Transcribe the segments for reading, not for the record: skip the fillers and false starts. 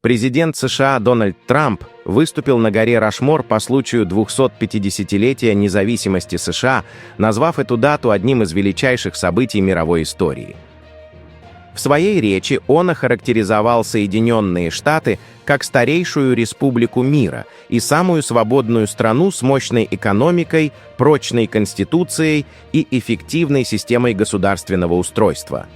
Президент США Дональд Трамп выступил на горе Рашмор по случаю 250-летия независимости США, назвав эту дату одним из величайших событий мировой истории. В своей речи он охарактеризовал Соединенные Штаты как старейшую республику мира и самую свободную страну с мощной экономикой, прочной конституцией и эффективной системой государственного устройства.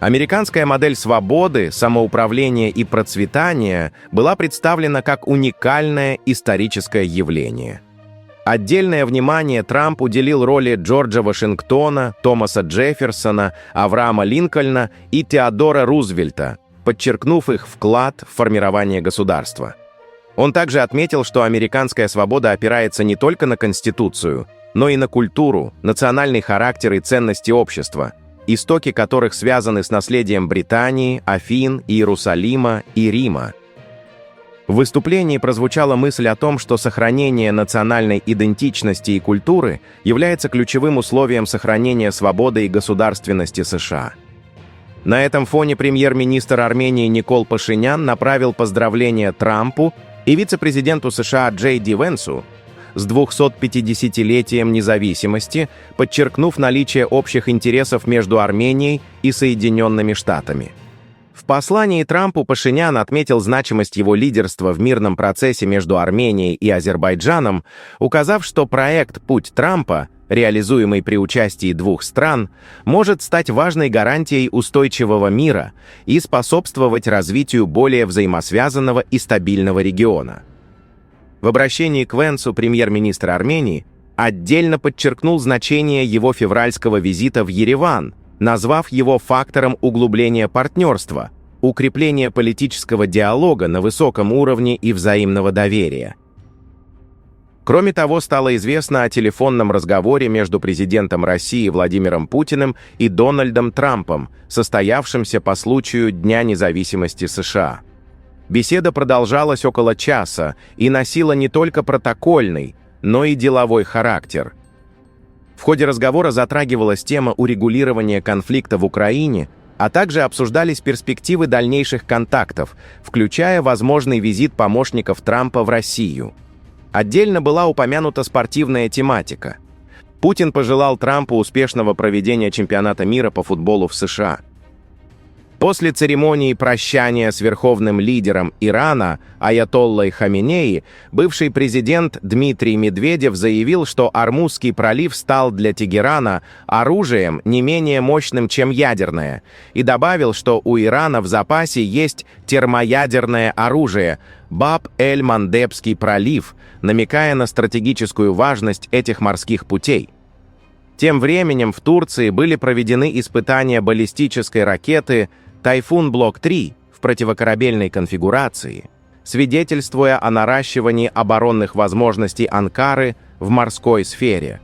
Американская модель свободы, самоуправления и процветания была представлена как уникальное историческое явление. Отдельное внимание Трамп уделил роли Джорджа Вашингтона, Томаса Джефферсона, Авраама Линкольна и Теодора Рузвельта, подчеркнув их вклад в формирование государства. Он также отметил, что американская свобода опирается не только на Конституцию, но и на культуру, национальный характер и ценности общества, истоки которых связаны с наследием Британии, Афин, Иерусалима и Рима. В выступлении прозвучала мысль о том, что сохранение национальной идентичности и культуры является ключевым условием сохранения свободы и государственности США. На этом фоне премьер-министр Армении Никол Пашинян направил поздравления Трампу и вице-президенту США Джей Ди Венсу с 250-летием независимости, подчеркнув наличие общих интересов между Арменией и Соединенными Штатами. В послании Трампу Пашинян отметил значимость его лидерства в мирном процессе между Арменией и Азербайджаном, указав, что проект «Путь Трампа», реализуемый при участии двух стран, может стать важной гарантией устойчивого мира и способствовать развитию более взаимосвязанного и стабильного региона. В обращении к Венсу премьер-министр Армении отдельно подчеркнул значение его февральского визита в Ереван, назвав его фактором углубления партнерства, укрепления политического диалога на высоком уровне и взаимного доверия. Кроме того, стало известно о телефонном разговоре между президентом России Владимиром Путиным и Дональдом Трампом, состоявшемся по случаю Дня независимости США. Беседа продолжалась около часа и носила не только протокольный, но и деловой характер. В ходе разговора затрагивалась тема урегулирования конфликта в Украине, а также обсуждались перспективы дальнейших контактов, включая возможный визит помощников Трампа в Россию. Отдельно была упомянута спортивная тематика. Путин пожелал Трампу успешного проведения чемпионата мира по футболу в США. После церемонии прощания с верховным лидером Ирана аятоллой Хаминеи, бывший президент Дмитрий Медведев заявил, что Ормузский пролив стал для Тегерана оружием не менее мощным, чем ядерное, и добавил, что у Ирана в запасе есть термоядерное оружие – Баб-эль-Мандебский пролив, намекая на стратегическую важность этих морских путей. Тем временем в Турции были проведены испытания баллистической ракеты «Тайфун-Блок-3» в противокорабельной конфигурации, свидетельствуя о наращивании оборонных возможностей Анкары в морской сфере.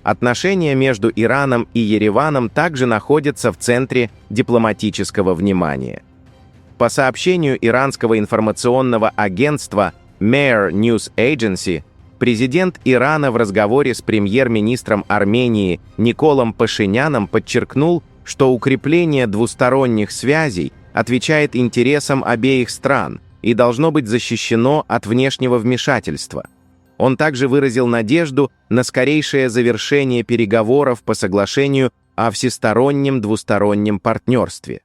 Отношения между Ираном и Ереваном также находятся в центре дипломатического внимания. По сообщению иранского информационного агентства Mehr News Agency, президент Ирана в разговоре с премьер-министром Армении Николом Пашиняном подчеркнул, что укрепление двусторонних связей отвечает интересам обеих стран и должно быть защищено от внешнего вмешательства. Он также выразил надежду на скорейшее завершение переговоров по соглашению о всестороннем двустороннем партнерстве.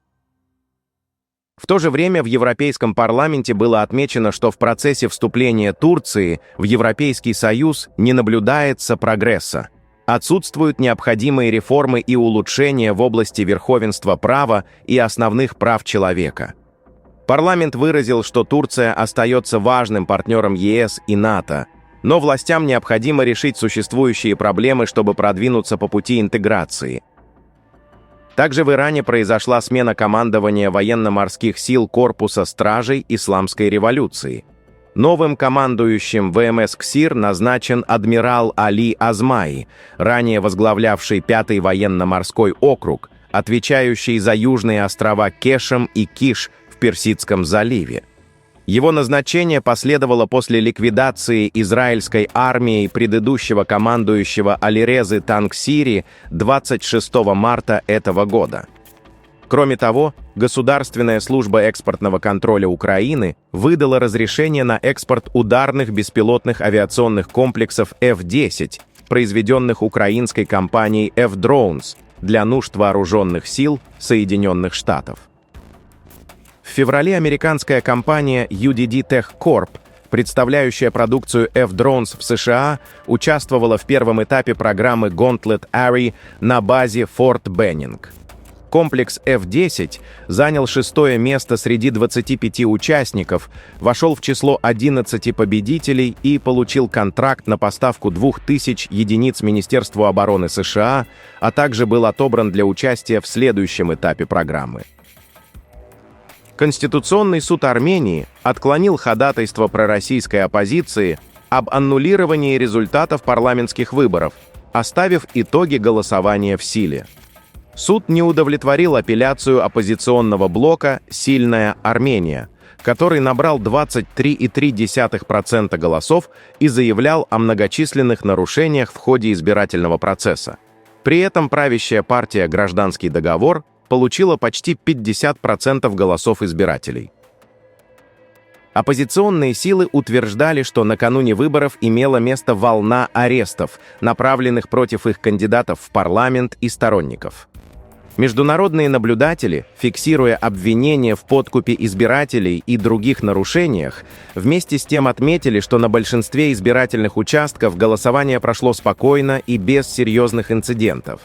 В то же время в Европейском парламенте было отмечено, что в процессе вступления Турции в Европейский Союз не наблюдается прогресса. Отсутствуют необходимые реформы и улучшения в области верховенства права и основных прав человека. Парламент выразил, что Турция остается важным партнером ЕС и НАТО, но властям необходимо решить существующие проблемы, чтобы продвинуться по пути интеграции. Также в Иране произошла смена командования военно-морских сил Корпуса стражей Исламской революции. Новым командующим ВМС КСИР назначен адмирал Али Азмаи, ранее возглавлявший 5-й военно-морской округ, отвечающий за южные острова Кешем и Киш в Персидском заливе. Его назначение последовало после ликвидации израильской армией предыдущего командующего Алирезы Тангсири 26 марта этого года. Кроме того, Государственная служба экспортного контроля Украины выдала разрешение на экспорт ударных беспилотных авиационных комплексов F-10, произведенных украинской компанией F-Drones, для нужд вооруженных сил Соединенных Штатов. В феврале американская компания UDD Tech Corp, представляющая продукцию F-Drones в США, участвовала в первом этапе программы Gauntlet ARRY на базе Форт Беннинг. Комплекс F-10 занял 6-е место среди 25 участников, вошел в число 11 победителей и получил контракт на поставку 2000 единиц Министерству обороны США, а также был отобран для участия в следующем этапе программы. Конституционный суд Армении отклонил ходатайство пророссийской оппозиции об аннулировании результатов парламентских выборов, оставив итоги голосования в силе. Суд не удовлетворил апелляцию оппозиционного блока «Сильная Армения», который набрал 23,3% голосов и заявлял о многочисленных нарушениях в ходе избирательного процесса. При этом правящая партия «Гражданский договор» получила почти 50% голосов избирателей. Оппозиционные силы утверждали, что накануне выборов имела место волна арестов, направленных против их кандидатов в парламент и сторонников. Международные наблюдатели, фиксируя обвинения в подкупе избирателей и других нарушениях, вместе с тем отметили, что на большинстве избирательных участков голосование прошло спокойно и без серьезных инцидентов.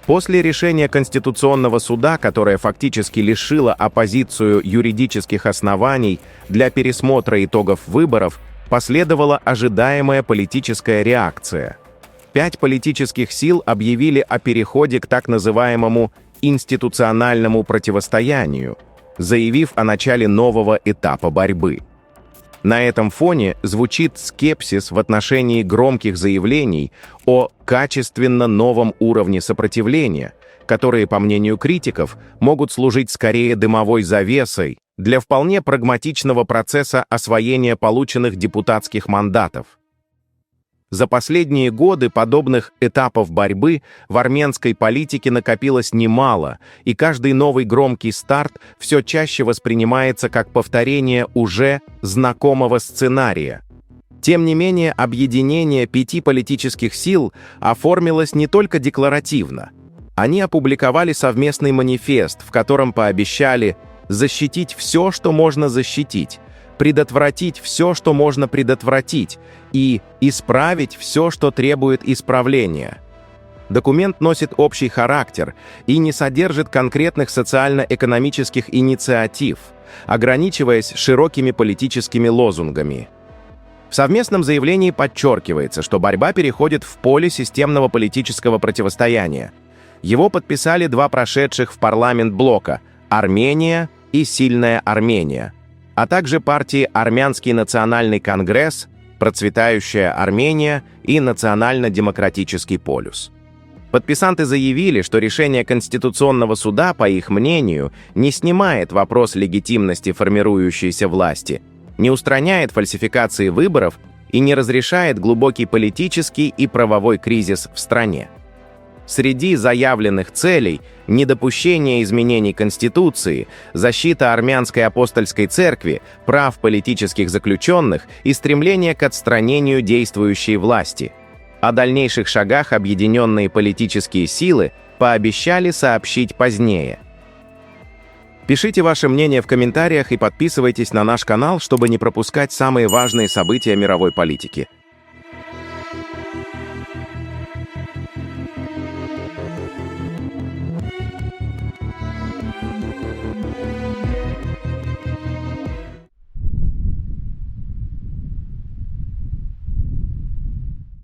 После решения Конституционного суда, которое фактически лишило оппозицию юридических оснований для пересмотра итогов выборов, последовала ожидаемая политическая реакция. 5 политических сил объявили о переходе к так называемому институциональному противостоянию, заявив о начале нового этапа борьбы. На этом фоне звучит скепсис в отношении громких заявлений о качественно новом уровне сопротивления, которые, по мнению критиков, могут служить скорее дымовой завесой для вполне прагматичного процесса освоения полученных депутатских мандатов. За последние годы подобных этапов борьбы в армянской политике накопилось немало, и каждый новый громкий старт все чаще воспринимается как повторение уже знакомого сценария. Тем не менее, объединение 5 политических сил оформилось не только декларативно. Они опубликовали совместный манифест, в котором пообещали защитить все, что можно защитить, предотвратить все, что можно предотвратить, и исправить все, что требует исправления. Документ носит общий характер и не содержит конкретных социально-экономических инициатив, ограничиваясь широкими политическими лозунгами. В совместном заявлении подчеркивается, что борьба переходит в поле системного политического противостояния. Его подписали 2 прошедших в парламент блока – Армения и Сильная Армения, а также партии Армянский национальный конгресс, Процветающая Армения и Национально-демократический полюс. Подписанты заявили, что решение Конституционного суда, по их мнению, не снимает вопрос легитимности формирующейся власти, не устраняет фальсификации выборов и не разрешает глубокий политический и правовой кризис в стране. Среди заявленных целей – недопущение изменений Конституции, защита Армянской апостольской церкви, прав политических заключенных и стремление к отстранению действующей власти. О дальнейших шагах объединенные политические силы пообещали сообщить позднее. Пишите ваше мнение в комментариях и подписывайтесь на наш канал, чтобы не пропускать самые важные события мировой политики.